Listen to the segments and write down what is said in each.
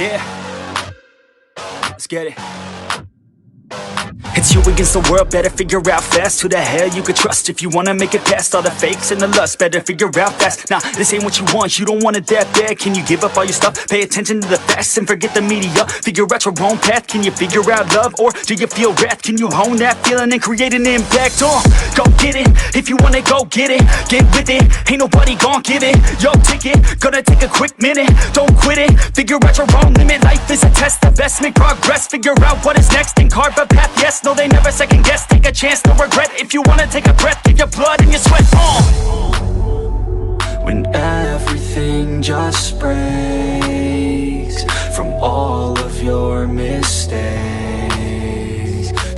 Yeah, let's get it. It's you against the world, better figure out fast who the hell you could trust if you wanna make it past all the fakes and the lust. Better figure out fast. Nah, this ain't what you want, you don't want it that bad. Can you give up all your stuff? Pay attention to the facts and forget the media. Figure out your own path. Can you figure out love, or do you feel wrath? Can you hone that feeling and create an impact? Go get it, if you want it, go get it. Get with it, ain't nobody gon' give it your ticket. Gonna take a quick minute, don't quit it. Figure out your own limit, life is a test. The best make progress, figure out what is next and carve a path. Yes, no, they never second guess. Take a chance, no regret. If you wanna take a breath, give your blood and your sweat. When everything just breaks from all of your mistakes,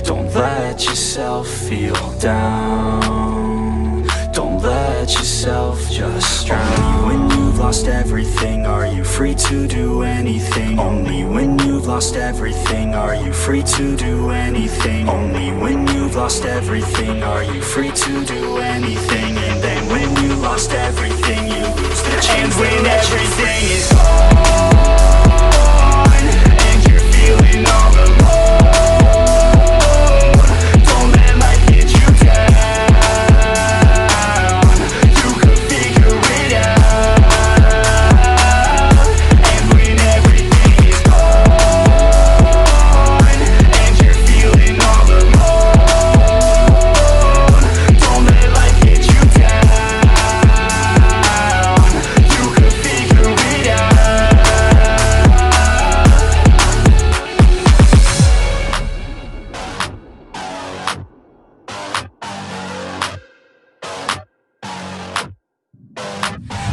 don't let yourself feel down. Don't let yourself just drown. Only when you've lost everything are you free to do anything. Only when you've lost everything are you free to do anything. Only when you've lost everything are you free to do anything. And then when you lost everything, you lose the chance. And when everything is gone and you're feeling all alone, don't let life get you down. You could figure it out. And when everything is gone and you're feeling all alone, don't let life get you down. You could figure it out.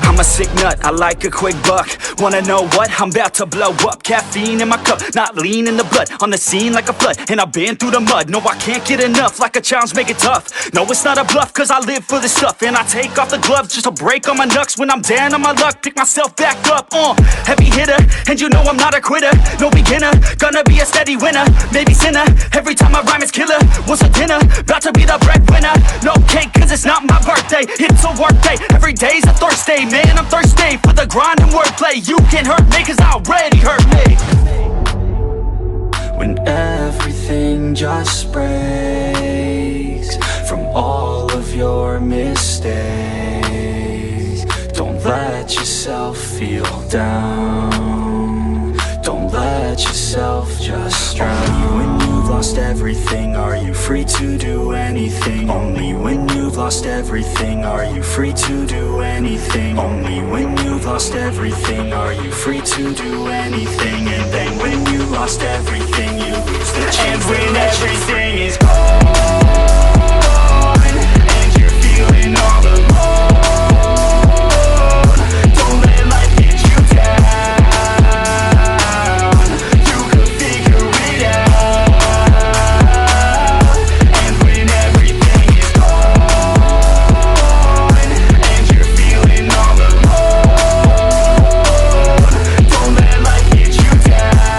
I'm a sick nut, I like a quick buck. Wanna know what? I'm about to blow up. Caffeine in my cup, not lean in the blood. On the scene like a flood, and I've been through the mud. No, I can't get enough, like a challenge, make it tough. No, it's not a bluff, cause I live for this stuff. And I take off the gloves just to break all my knucks. When I'm down on my luck, pick myself back up. Heavy hitter, and you know I'm not a quitter. No beginner, gonna be a steady winner. Maybe sinner, every time I rhyme it's killer. What's a dinner? About to be the breadwinner. No cake, cause it's not my birthday. It's a work day, every day's a Thursday. Man, I'm thirsty for the grind and wordplay. You can't hurt me, cause I already hurt me. When everything just breaks from all of your mistakes, don't let yourself feel down. Don't let yourself just drown. Only when you've lost everything are you free to do anything. Only when you've lost everything are you free to do anything. Only when you've lost everything are you free to do anything. And then when you lost everything, you lose the chance. And when everything is gone and you're feeling all alone, don't let life get you down. You could figure it out. And when everything is gone and you're feeling all alone, don't let life get you down.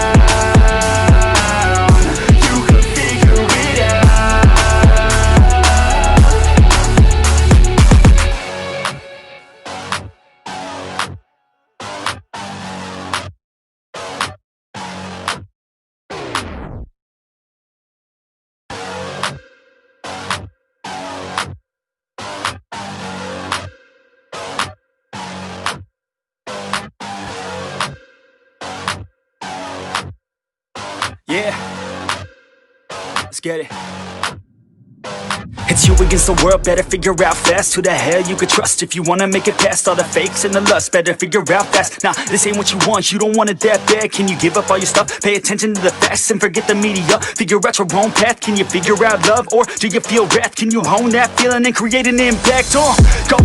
You could figure it out. Yeah, let's get it. It's you against the world, better figure out fast who the hell you could trust if you wanna make it past all the fakes and the lust. Better figure out fast. Nah, this ain't what you want, you don't want it that bad. Can you give up all your stuff? Pay attention to the facts and forget the media. Figure out your own path. Can you figure out love, or do you feel wrath? Can you hone that feeling and create an impact? Go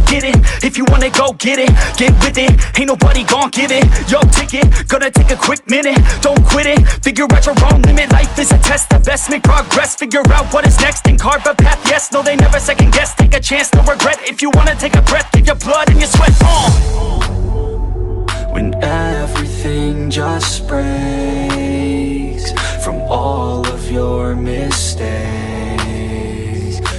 get it, if you want it, go get it. Get with it, ain't nobody gon' give it your ticket. Gonna take a quick minute, don't quit it. Figure out your own limit, life is a test. The best make progress, figure out what is next and carve a path. Yes, no, they never second guess. Take a chance, no regret. If you wanna take a breath, give your blood and your sweat. When everything just breaks from all of your mistakes,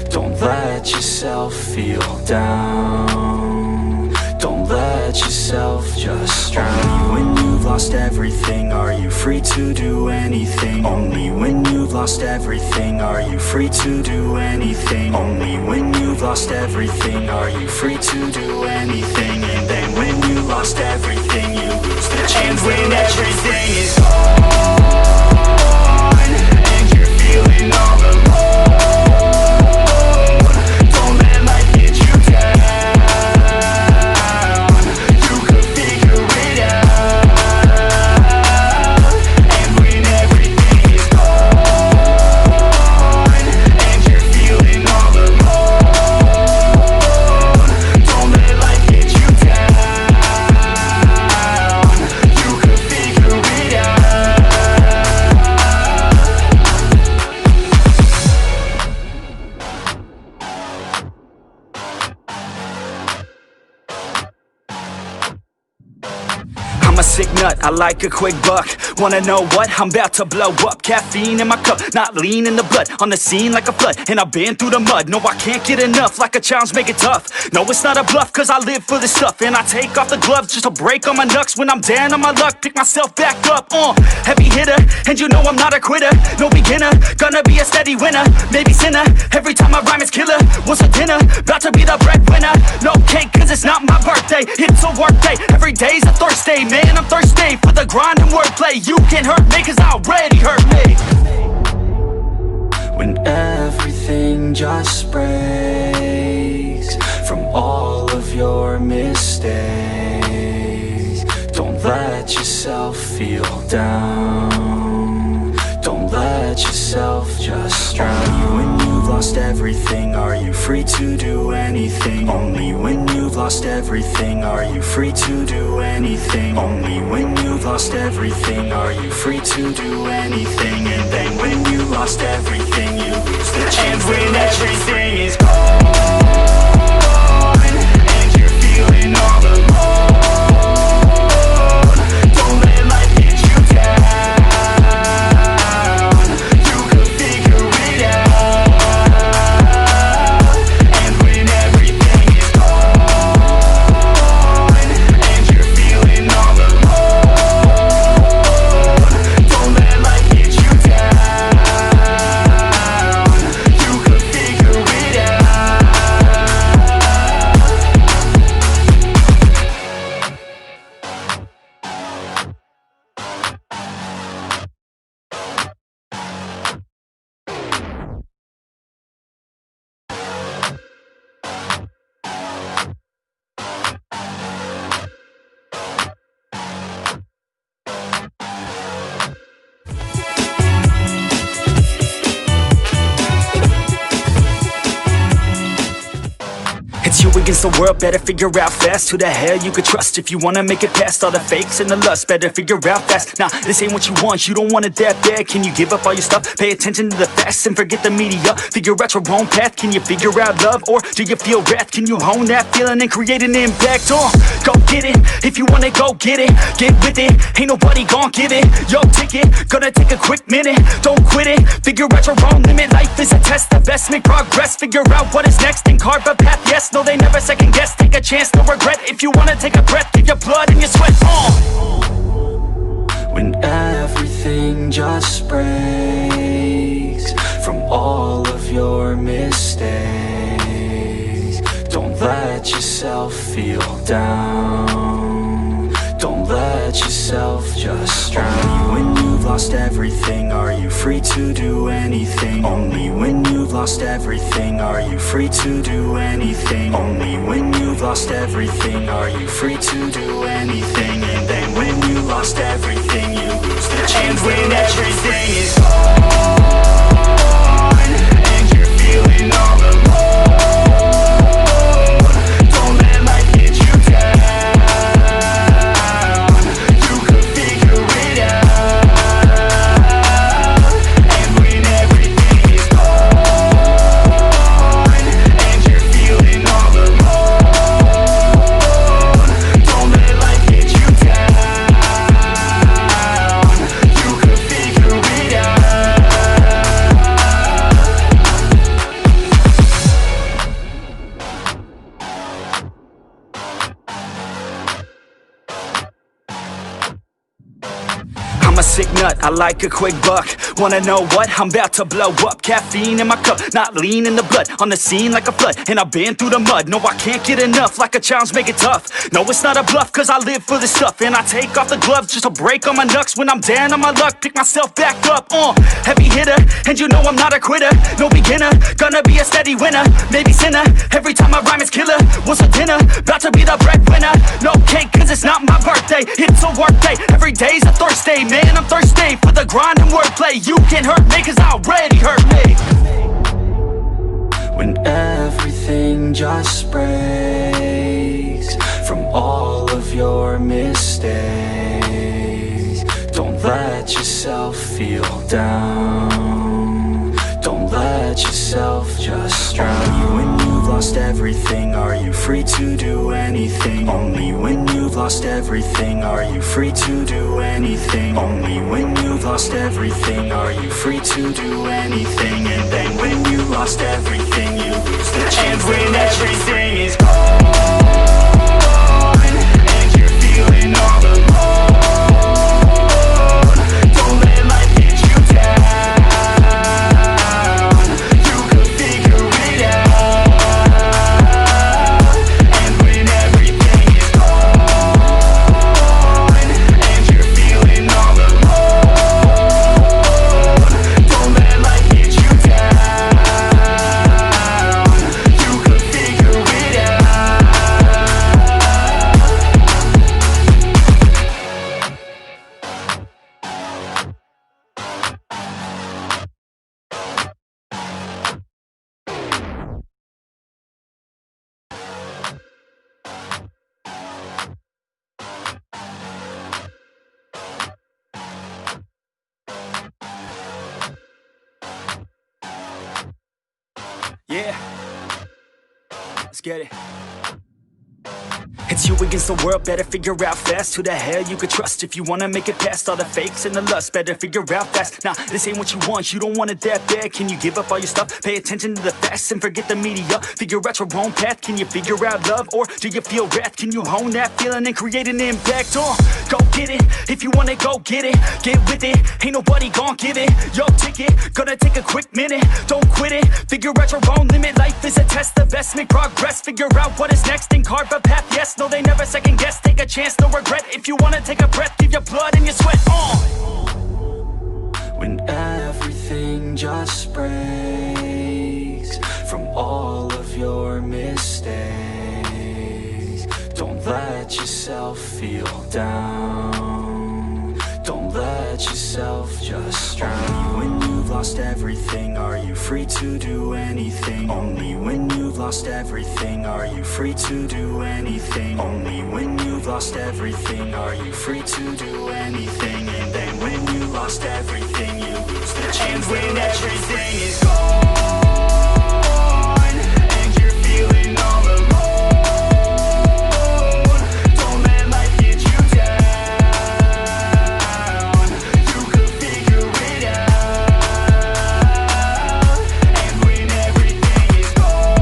don't let yourself feel down. Don't let yourself just drown. When you've lost everything are you free to do anything. Only when you've lost everything are you free to do anything. Only when you've lost everything are you free to do anything. And then when you lost everything you lose the chance. And when everything is gone and you're feeling all alone, don't let life get you down. You could figure it out. And when everything is gone and you're feeling all alone, don't let life get you down. You could figure it out. I'm a sick nut, I like a quick buck. Wanna know what? I'm about to blow up. Caffeine in my cup, not lean in the blood. On the scene like a flood, and I've been through the mud. No, I can't get enough, like a challenge, make it tough. No, it's not a bluff, cause I live for this stuff. And I take off the gloves just to break all my knucks. When I'm down on my luck, pick myself back up. Heavy hitter, and you know I'm not a quitter. No beginner, gonna be a steady winner. Maybe sinner, every time I rhyme is killer. What's for dinner? About to be the breadwinner. No cake, cause it's not my birthday. It's a work day, every day's a Thursday. Man, I'm thirsty for the grind and wordplay. You can't hurt me, cause I already hurt me. When everything just breaks from all of your mistakes, don't let yourself feel down. Don't let yourself just drown. Only when you've lost everything are you free to do anything. Only when you've lost everything are you free to do anything. Only when you've lost everything are you free to do anything. And then when you lost everything you lose the chance. And when everything is gone and you're feeling all alone, don't let life get you down. You could figure it out. And when everything is gone and you're feeling all alone, don't let life get you down. You could figure it out. It's you against the world, better figure out fast who the hell you could trust. If you wanna make it past all the fakes and the lust, better figure out fast. Nah, this ain't what you want, you don't want it that bad. Can you give up all your stuff? Pay attention to the facts and forget the media. Figure out your own path, can you figure out love? Or do you feel wrath? Can you hone that feeling and create an impact? Go get it, if you wanna go get it. Get with it, ain't nobody gon' give it your ticket, gonna take a quick minute. Don't quit it, figure out your own limit. Life is a test, the best make progress. Figure out what is next and carve a path. Yes, no, they never second guess. Take a chance, no regret. If you wanna take a breath, give your blood and your sweat. When everything just breaks from all of your mistakes, don't let yourself feel down. Don't let yourself just drown. Only when you've lost everything are you free to do anything. Only when you've lost everything are you free to do anything. Only when you've lost everything are you free to do anything. And then when you lost everything you lose the chance. And when everything is gone and you're feeling all alone, don't let life get you down. You could figure it out. And when everything is gone and you're feeling all alone, don't let life get you down. You could figure it out. a sick nut, I like a quick buck. Wanna know what? I'm about to blow up. Caffeine in my cup, not lean in the blood. On the scene like a flood, and I've been through the mud. No, I can't get enough, like a challenge, make it tough. No, it's not a bluff, cause I live for this stuff. And I take off the gloves just to break all my knucks. When I'm down on my luck, pick myself back up. Heavy hitter, and you know I'm not a quitter. No beginner, gonna be a steady winner. Maybe sinner, every time I rhyme is killer. What's for dinner? About to be the breadwinner. No cake, cause it's not my birthday. It's a work day, every day's a Thursday. Man, I'm thirsty for the grind and wordplay. You can't hurt me, cause I already hurt me. When everything just breaks from all of your mistakes, don't let yourself feel down. Don't let yourself just drown. Only when you've lost everything are you free to do anything. Only when you've lost everything are you free to do anything. Only when you've lost everything are you free to do anything. And then when you lost everything you lose the chance. And when everything is gone and you're feeling all alone, don't let life get you down. You could figure it out. And when everything is gone and you're feeling all alone, don't let life get you down. You could figure it out. Yeah, let's get it. It's you against the world, better figure out fast who the hell you could trust. If you wanna make it past all the fakes and the lust, better figure out fast. Nah, this ain't what you want, you don't want it that bad. Can you give up all your stuff? Pay attention to the facts and forget the media. Figure out your own path, can you figure out love? Or do you feel wrath? Can you hone that feeling and create an impact? Go get it, if you want it, go get it. Get with it, ain't nobody gon' give it your ticket, gonna take a quick minute. Don't quit it, figure out your own limit. Life is a test of best, make progress. Figure out what is next and carve a path, yes. No, they never second guess, take a chance, no regret. If you wanna take a breath, give your blood and your sweat on. When everything just breaks from all of your mistakes, don't let yourself feel down. Don't let yourself just drown. Only when you've lost everything are you free to do anything. Only when you've lost everything are you free to do anything. Only when you've lost everything are you free to do anything. And then when you lost everything you lose the chance. And when everything is gone and you're feeling all alone, don't let life get you down. You could figure it out. And when everything is gone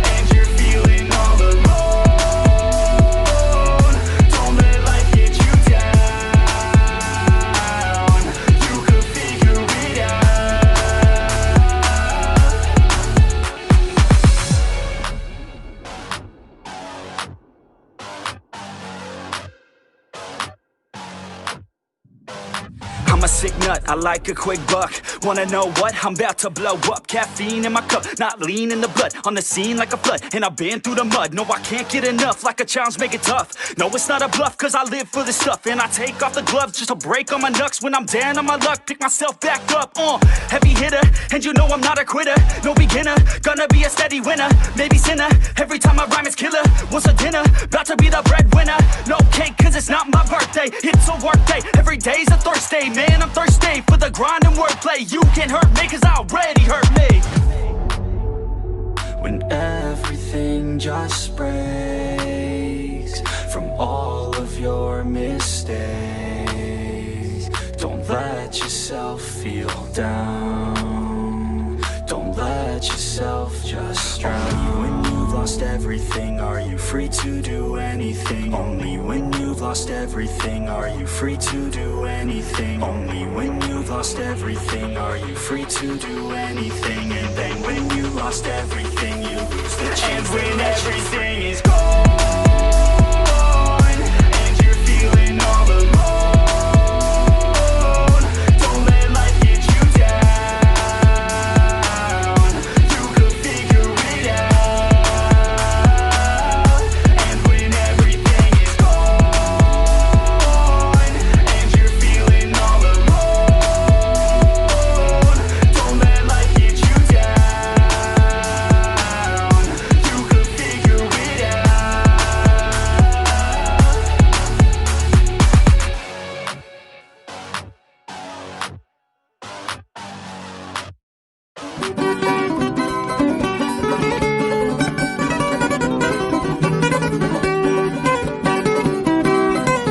and you're feeling all alone, don't let life get you down. You could figure it out. I'm a sick nut, I like a quick buck. Wanna know what? I'm about to blow up. Caffeine in my cup, not lean in the blood. On the scene like a flood, and I've been through the mud. No, I can't get enough, like a challenge, make it tough. No, it's not a bluff, cause I live for this stuff. And I take off the gloves just to break all my knucks. When I'm down on my luck, pick myself back up. Heavy hitter, and you know I'm not a quitter. No beginner, gonna be a steady winner. Maybe sinner, every time I rhyme is killer. What's for dinner? About to be the breadwinner. No cake, cause it's not my birthday. It's a work day, every day's a Thursday. Man, I'm thirsty for the grind and wordplay. You can't hurt me, cause I already hurt me. When everything just breaks from all of your mistakes, don't let yourself feel down. Don't let yourself just drown. When you've lost everything, are you free to do anything? Only when you've lost lost everything are you free to do anything. Only when you've lost everything are you free to do anything. And then when you lost everything, you lose the chance. And when everything is gone,